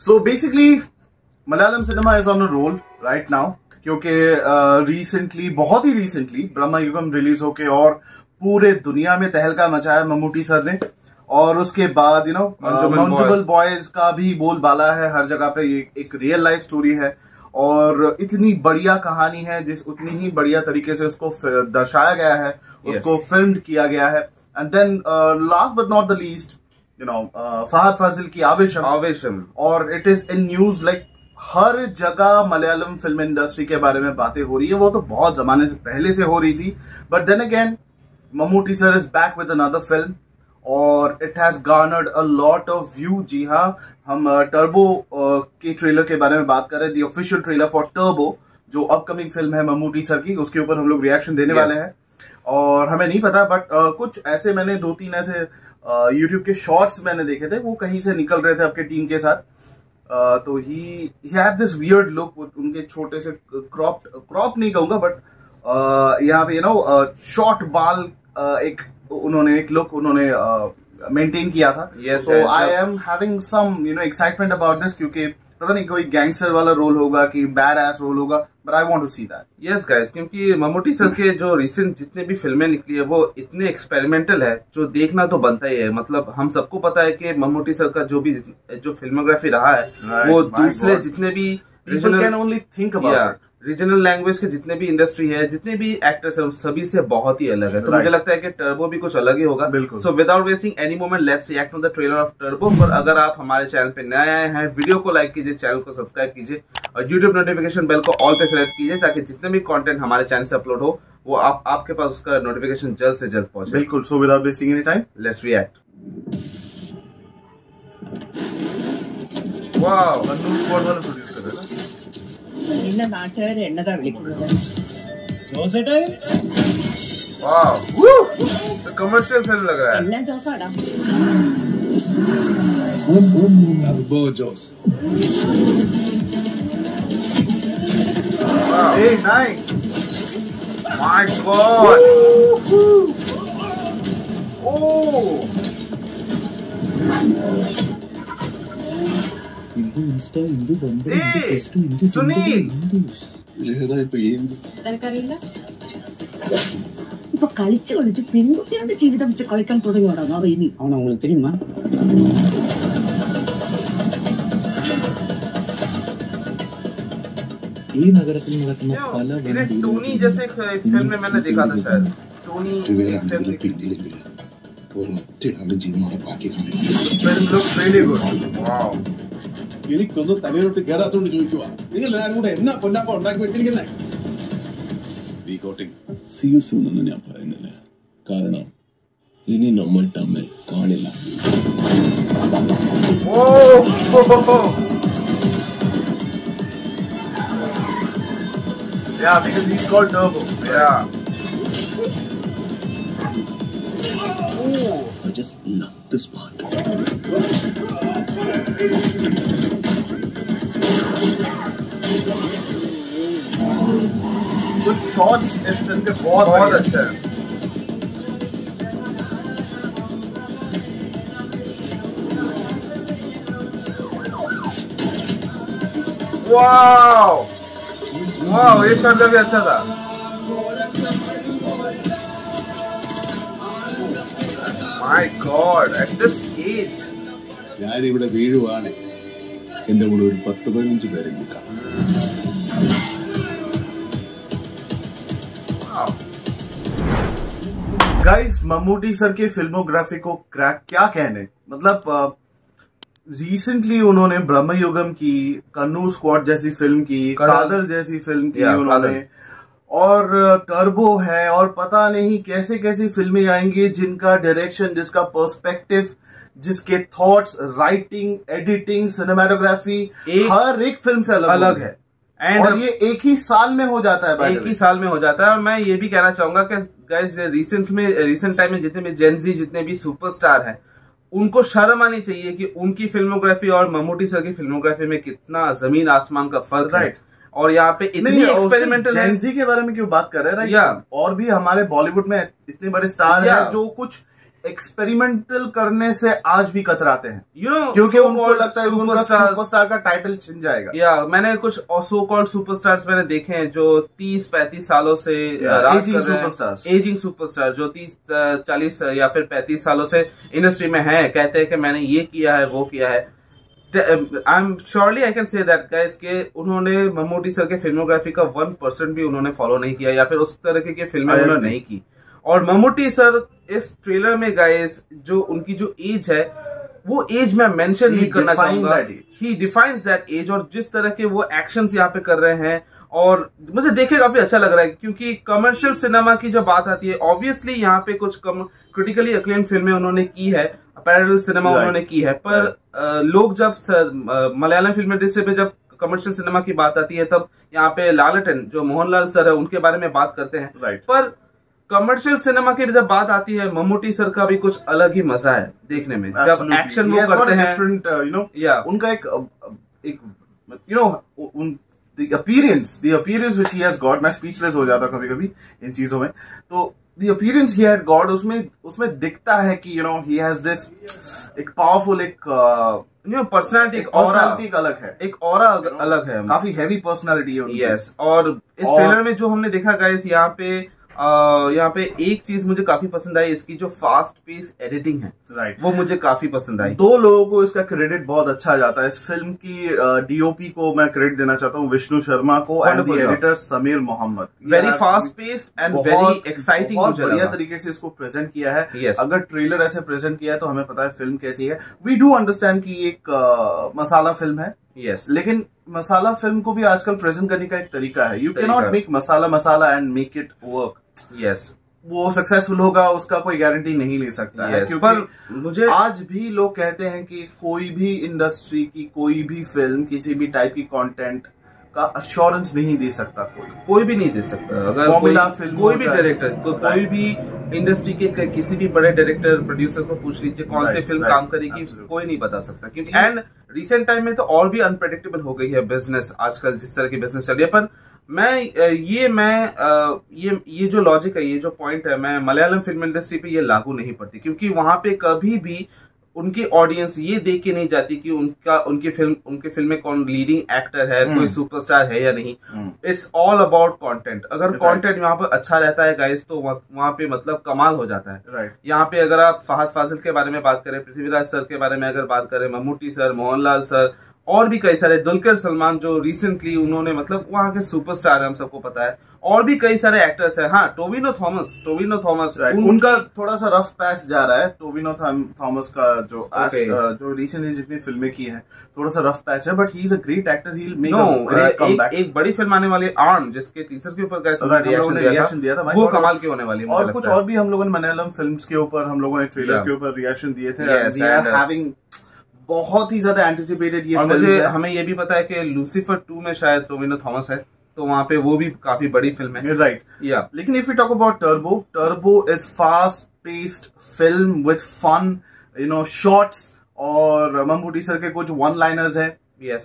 So basically Malayalam cinema is on a roll right now, क्योंकि recently, बहुत ही recently Bramayugam release होके और पूरे दुनिया में तहलका मचाया मम्मूटी सर ने। और उसके बाद मंजूबल बॉयज का भी बोलबाला है हर जगह पे। ये एक रियल लाइफ स्टोरी है और इतनी बढ़िया कहानी है, जिस उतनी ही बढ़िया तरीके से उसको दर्शाया गया है, उसको फिल्म किया गया है। And then last but not the least, Fahadh Faasil की आवेशम, और it is in news like हर जगह मलयालम फिल्म इंडस्ट्री के बारे में बातें हो रही है। वो तो बहुत जमाने से पहले से हो रही थी, but then again Mammootty sir is back with another film और it has garnered a lot of view. जी हाँ, हम टर्बो के ट्रेलर के बारे में बात कर रहे हैं। The official trailer for turbo, जो अपकमिंग फिल्म है मम्मूटी सर की, उसके ऊपर हम लोग रिएक्शन देने वाले हैं। और हमें नहीं पता, बट कुछ ऐसे मैंने 2-3 ऐसे यूट्यूब के शॉर्ट्स मैंने देखे थे, वो कहीं से निकल रहे थे आपके टीम के साथ। तो he had this weird look, उनके छोटे से क्रॉप नहीं कहूंगा, बट यहाँ पे शॉर्ट बाल, एक उन्होंने एक लुक उन्होंने मेंटेन किया था। So I am having some excitement about this, क्योंकि पता नहीं कोई गैंगस्टर वाला रोल होगा कि बैड एस रोल होगा, but I want to see that. Yes guys, क्योंकि मम्मूटी सर के जो रिसेंट जितने भी फिल्में निकली है वो इतने एक्सपेरिमेंटल है, जो देखना तो बनता ही है। मतलब हम सबको पता है कि मम्मूटी सर का जो फिल्मोग्राफी रहा है वो दूसरे जितने भी रीजनल लैंग्वेज के जितने भी इंडस्ट्री है, जितने भी एक्टर्स है, सभी से बहुत ही अलग है। तो मुझे लगता है कि टर्बो भी कुछ अलग ही होगा। So without wasting any moment, let's react on the trailer of turbo. पर अगर आप हमारे चैनल पे नए आए हैं, वीडियो को लाइक कीजिए, चैनल को सब्सक्राइब कीजिए और यूट्यूब नोटिफिकेशन बेल को ऑल पे सेलेक्ट कीजिए, ताकि जितने भी कंटेंट हमारे चैनल से अपलोड हो वो आपके पास उसका नोटिफिकेशन जल्द से जल्द पहुंचे। बिल्कुल। So without wasting any time, let's react. Wow, new squad वाला प्रोड्यूसर है ना। என்ன நாட்டார் என்னதான் விളിക്കുന്നത്? जोसेटा है? वाओ, तो कमर्शियल फिल्म लग रहा है। என்ன ஜோசாடா? Turbo Jose. Hey, nice. My God. Oh. इंदु इंस्टा इंदु बंदे Hey, सुनील। लेदा इप्पो ఏంది? തരക്കറിയില്ല. ഇപ്പൊ കളിച്ച് പെൺകുട്ടികളുടെ ജീവിതം വെച്ച് കളിക്കാൻ തുടങ്ങിയോടാ ഇനി. അവൻ உங்களுக்கு தெரியுமா? ഈ നഗരത്തിൽ നടക്കുന്ന പല टोनी जैसे फिल्म में मैंने देखा था शायद। टोनी और ഒറ്റയാണ് ജീവനോടെ ബാക്കി Film looks really good. Wow, എനിക്കൊന്നും തലയിലോട്ട് കേറാത്തോണ്ട് ചോദിക്കുക, നിങ്ങൾ എല്ലാവരും കൂടെ എന്നാ പൊന്നാപ്പ ഉണ്ടാക്കി വെച്ചിരിക്കുന്നേ? See you soon എന്ന് ഞാൻ പറയുന്നില്ല, കാരണം ഇനി നമ്മൾ തമ്മിൽ കാണില്ല. Yeah, because he's called Turbo. yeah. I just love this part. कुछ शॉट्स इस फिल्म के बहुत अच्छा है। वाओ वाओ, ये शॉट भी अच्छा था। My God, at this age. ഞാനിവിടെ വീഴുവാണ്, എന്റെ കൂടെ ഒരു 10-15 പേരെ കിട്ടാം. गाइस, मम्मूटी सर के फिल्मोग्राफी को क्रैक क्या कहने। मतलब रिसेंटली उन्होंने ब्रह्मयुगम की, कन्नू स्क्वाड जैसी फिल्म की, कादल जैसी फिल्म की उन्होंने, और टर्बो है, और पता नहीं कैसे कैसी फिल्में आएंगी जिनका डायरेक्शन, जिसका पर्सपेक्टिव, जिसके थॉट्स, राइटिंग, एडिटिंग, सिनेमाटोग्राफी हर एक फिल्म से अलग है। और ये एक ही साल में हो जाता है, एक ही साल में हो जाता है। और मैं ये भी कहना चाहूंगा कि गाइस, रिसेंट टाइम में जितने भी जेनजी, जितने भी सुपरस्टार हैं, उनको शर्म आनी चाहिए कि उनकी फिल्मोग्राफी और मम्मूटी सर की फिल्मोग्राफी में कितना जमीन आसमान का फर्क है। और यहाँ पे इतनी एक्सपेरिमेंटल है। जेनजी के बारे में क्यों बात कर रहे हैं, और भी हमारे बॉलीवुड में इतने बड़े स्टार हैं जो कुछ एक्सपेरिमेंटल करने से आज भी कतराते हैं, क्योंकि उनको लगता है उनका सुपरस्टार का टाइटल छिन जाएगा। मैंने कुछ सो कॉल्ड सुपरस्टार्स मैंने देखे हैं जो 30-35 सालों से एजिंग सुपरस्टार जो 30-40 या फिर 35 सालों से इंडस्ट्री में हैं, कहते हैं कि मैंने ये किया है वो किया है। Surely I can say that guys के उन्होंने मम्मूटी सर के फिल्मोग्राफी का 1% भी उन्होंने फॉलो नहीं किया या फिर उस तरह की फिल्में उन्होंने नहीं की। और मम्मूटी सर इस ट्रेलर में गाइस जो उनकी जो एज है वो एज मैं मेंशन नहीं करना चाहूंगा, ही डिफाइंस दैट एज। और जिस तरह के वो एक्शंस यहाँ पे कर रहे हैं और मुझे देखे काफी अच्छा लग रहा है, क्योंकि कमर्शियल सिनेमा की जब बात आती है ऑब्वियसली यहाँ पे कुछ क्रिटिकली अक्लेम्ड फिल्में उन्होंने की है, पैरेलल सिनेमा उन्होंने की है, पर लोग जब मलयालम फिल्म इंडस्ट्री पे जब कमर्शियल सिनेमा की बात आती है तब यहाँ पे लालटेन जो मोहनलाल सर है उनके बारे में बात करते हैं। पर कमर्शियल सिनेमा की जब बात आती है मम्मूटी सर का भी कुछ अलग ही मजा है देखने में, जब एक्शन वो करते हैं। उनका the appearance which he has got, मैं स्पीचलेस हो जाता कभी कभी इन चीजों में। तो the appearance he had got उसमें दिखता है कि he has this एक पावरफुल पर्सनालिटी, एक अलग है, एक ऑरा अलग है, काफी हैवी पर्सनालिटी है। यस, और इस ट्रेलर में जो हमने देखा गाइस यहाँ पे एक चीज मुझे काफी पसंद आई, इसकी जो फास्ट पेस एडिटिंग है, वो मुझे काफी पसंद आई। 2 लोगों को इसका क्रेडिट बहुत अच्छा जाता है। इस फिल्म की डीओपी को मैं क्रेडिट देना चाहता हूँ विष्णु शर्मा को and the editor Sameer Mohammed. Very fast paced and very exciting, बहुत बढ़िया तरीके से इसको प्रेजेंट किया है। अगर ट्रेलर ऐसे प्रेजेंट किया है तो हमें पता है फिल्म कैसी है। वी डू अंडरस्टैंड कि एक मसाला फिल्म है, लेकिन मसाला फिल्म को भी आजकल प्रेजेंट करने का एक तरीका है। You can not make masala and make it work. वो सक्सेसफुल होगा उसका कोई गारंटी नहीं ले सकता है, क्योंकि मुझे आज भी लोग कहते हैं कि कोई भी इंडस्ट्री की कोई भी फिल्म किसी भी टाइप की कंटेंट का अश्योरेंस नहीं दे सकता, कोई भी नहीं दे सकता। अगर कोई भी डायरेक्टर कोई भी इंडस्ट्री के किसी भी बड़े डायरेक्टर प्रोड्यूसर को पूछ लीजिए कौन सी फिल्म काम करेगी, कोई नहीं बता सकता। क्योंकि एंड रिसेंट टाइम में तो और भी अनप्रेडिक्टेबल हो गई है बिजनेस, आजकल जिस तरह की बिजनेस चल रही है। पर ये जो लॉजिक है, ये जो पॉइंट है, मैं मलयालम फिल्म इंडस्ट्री पे ये लागू नहीं पड़ती, क्योंकि वहां पे कभी भी उनकी ऑडियंस ये देख के नहीं जाती कि उनकी फिल्म में कौन लीडिंग एक्टर है, कोई सुपरस्टार है या नहीं। It's all about content. अगर कंटेंट वहां पर अच्छा रहता है गाइस तो वहां पे मतलब कमाल हो जाता है। यहाँ पे अगर आप फहद फाजिल के बारे में बात करें, पृथ्वीराज सर के बारे में अगर बात करें, मम्मूटी सर, मोहनलाल सर और भी कई सारे, दुलकर सलमान जो रिसेंटली उन्होंने मतलब वहां के सुपरस्टार है, हम सबको पता है, और भी कई सारे एक्टर्स हैं। हाँ, टोविनो थॉमस उनका थोड़ा सा रफ पैच जा रहा है। टोविनो थॉमस का जो रिसेंटली जितनी फिल्में की हैं थोड़ा सा रफ पैच है, but he is a great actor, he will make a great comeback. एक बड़ी फिल्म आने वाली आर्म, जिसके टीजर के ऊपर रिएक्शन दिया था, वो कमाल की होने वाली है। और कुछ और भी हम लोगों ने मलयालम फिल्म्स के ऊपर, हम लोगों ने ट्रेलर के ऊपर रिएक्शन दिए थे। बहुत ही ज्यादा एंटिसिपेटेड ये फिल्म। हमें ये भी पता है कि लूसीफर 2 में शायद टोविनो थॉमस है, तो वहां पे वो भी काफी बड़ी फिल्म है। राइट, लेकिन if you talk about Turbo is fast paced film with fun shots, और मम्मूटी सर के कुछ वन लाइनर्स है।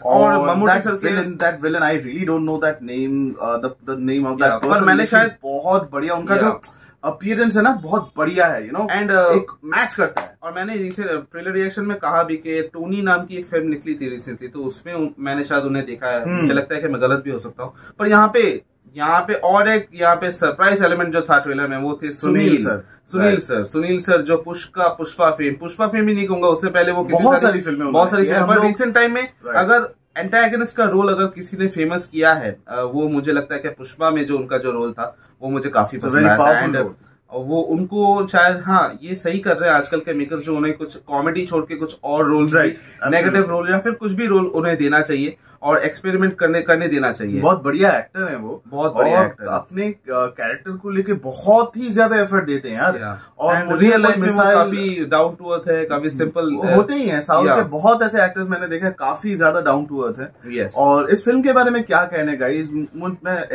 और Mammootty sir that villain I really don't know that name, the name of that person, पर मैंने शायद बहुत बढ़िया उनका जो अपीयरेंस है ना, बहुत बढ़िया है, एंड एक मैच करता है। और मैंने ट्रेलर रिएक्शन में कहा भी कि टोनी नाम की एक फिल्म निकली थी रिसेंटली, तो उसमें मैंने शायद उन्हें देखा है। मुझे लगता है कि मैं गलत भी हो सकता हूँ, पर यहाँ पे और एक सरप्राइज एलिमेंट जो था ट्रेलर में, वो थे सुनील सर जो पुष्पा फेम ही नहीं कहूंगा, उससे पहले वो बहुत सारी फिल्में, पर रिसेंट टाइम में अगर एंटागनिस्ट का रोल अगर किसी ने फेमस किया है, वो मुझे लगता है कि पुष्पा में जो उनका जो रोल था वो मुझे काफी पसंद आया। एंड वो उनको शायद ये सही कर रहे हैं आजकल के मेकर, जो उन्हें कुछ कॉमेडी छोड़ के कुछ और रोल, नेगेटिव रोल या फिर कुछ भी रोल उन्हें देना चाहिए और एक्सपेरिमेंट करने देना चाहिए। बहुत बढ़िया एक्टर है वो, बहुत बढ़िया एक्टर, अपने कैरेक्टर को लेके बहुत ही ज्यादा एफर्ट देते हैं यार। और रियल लाइफ में काफी डाउन टू अर्थ है, काफी सिंपल होते ही हैं। साउथ के बहुत ऐसे एक्टर्स मैंने देखे काफी ज्यादा डाउन टू अर्थ है। और इस फिल्म के बारे में क्या कहने का,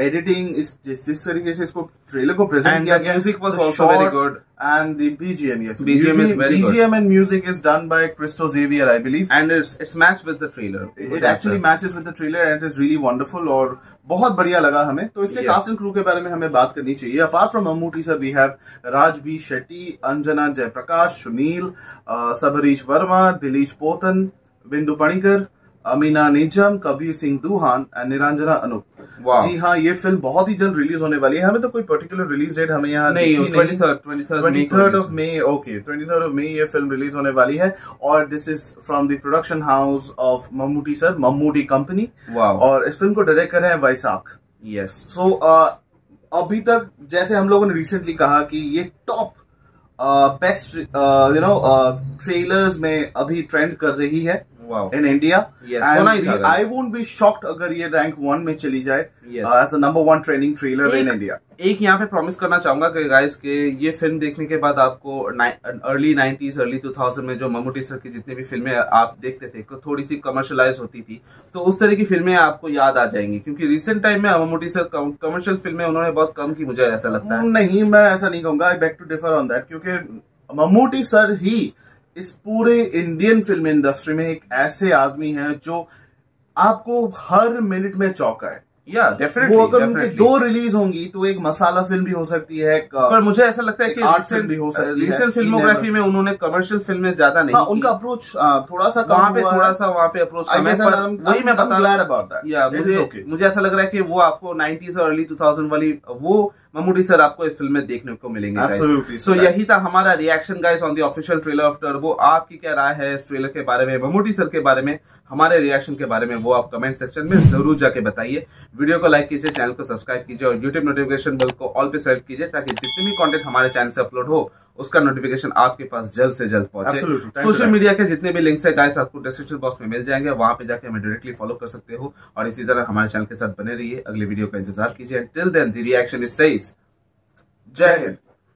एडिटिंग जिस तरीके से इसको ट्रेलर को प्रेजेंट किया गया, music was also very good, and the BGM. Yes, BGM is very good. BGM and music is done by Christo Xavier, I believe. And it's matched with the trailer. It actually matches with the trailer and it is really wonderful और बहुत बढ़िया लगा हमें. तो इसके cast and crew के बारे में हमें बात करनी चाहिए. Apart from Mammootty sir, we have Raj B Shetty, Anjana Jayaprakash, Sunil, Sabareesh Varma, Dileesh Pothan, Bindu Panicker, Amina Nijam, Kabir Singh Duhan and Niranjana Anoop. जी हाँ, ये फिल्म बहुत ही जल्द रिलीज होने वाली है. हमें तो कोई पर्टिकुलर रिलीज डेट हमें यहाँ नहीं, 23rd of May. Okay, 23rd of May ये फिल्म रिलीज होने वाली है. और this is from the production house of Mammootty sir, Mammootty Company. और इस फिल्म को डायरेक्ट कर रहे हैं वैशाख. यस. सो अभी तक जैसे हम लोगों ने रिसेंटली कहा कि ये टॉप बेस्ट ट्रेलर्स में अभी ट्रेंड कर रही है in India. Yes, and I won't be shocked अगर ये रैंक 1 में चली जाए as the number 1 trending trailer in India. एक यहाँ पे प्रॉमिस करना चाहूंगा कि गाइस के ये फिल्म देखने के बाद आपको अर्ली 90s, अर्ली 2000 में जो मम्मूटी सर की जितनी भी फिल्में आप देखते थे थोड़ी सी कमर्शलाइज होती थी, तो उस तरह की फिल्में आपको याद आ जाएंगी. क्योंकि रिसेंट टाइम में मम्मूटी सर कमर्शियल फिल्में उन्होंने बहुत कम की, मुझे ऐसा लगता है. नहीं, मैं ऐसा नहीं कहूंगा. I beg to differ on that. क्योंकि मम्मूटी सर ही इस पूरे इंडियन फिल्म इंडस्ट्री में एक ऐसे आदमी हैं जो आपको हर मिनट में चौंकाए. या डेफिनेटली. वो अगर उनके 2 रिलीज होंगी तो एक मसाला फिल्म भी हो सकती है, पर मुझे ऐसा लगता है कि आर्ट फिल्म भी हो सकती है. रिसेंट फिल्मोग्राफी में उन्होंने कमर्शियल फिल्में ज्यादा नहीं. उनका अप्रोच थोड़ा सा वहाँ पे अप्रोच कम है. वही मैं बता रहा हूँ. मुझे ऐसा लग रहा है कि वो आपको 90s और अर्ली 2000 वाली वो मम्मूटी सर आपको इस फिल्म में देखने को मिलेंगे. सो यही था हमारा reaction guys on the official trailer of turbo. आपकी क्या राय है इस ट्रेलर के बारे में, मम्मूटी सर के बारे में, हमारे रिएक्शन के बारे में, वो आप कमेंट सेक्शन में जरूर जाके बताइए. वीडियो को लाइक कीजिए, चैनल को सब्सक्राइब कीजिए और यूट्यूब नोटिफिकेशन बेल को ऑल पे सेलेक्ट कीजिए ताकि जितने भी कंटेंट हमारे चैनल से अपलोड हो उसका नोटिफिकेशन आपके पास जल्द से जल्द पहुंचे. सोशल मीडिया के जितने भी लिंक्स है गाइस आपको डिस्क्रिप्शन बॉक्स में मिल जाएंगे, वहां पे जाके हमें डायरेक्टली फॉलो कर सकते हो. और इसी तरह हमारे चैनल के साथ बने रहिए. अगली वीडियो का इंतजार कीजिए. Till then the reaction is says. जय हिंद.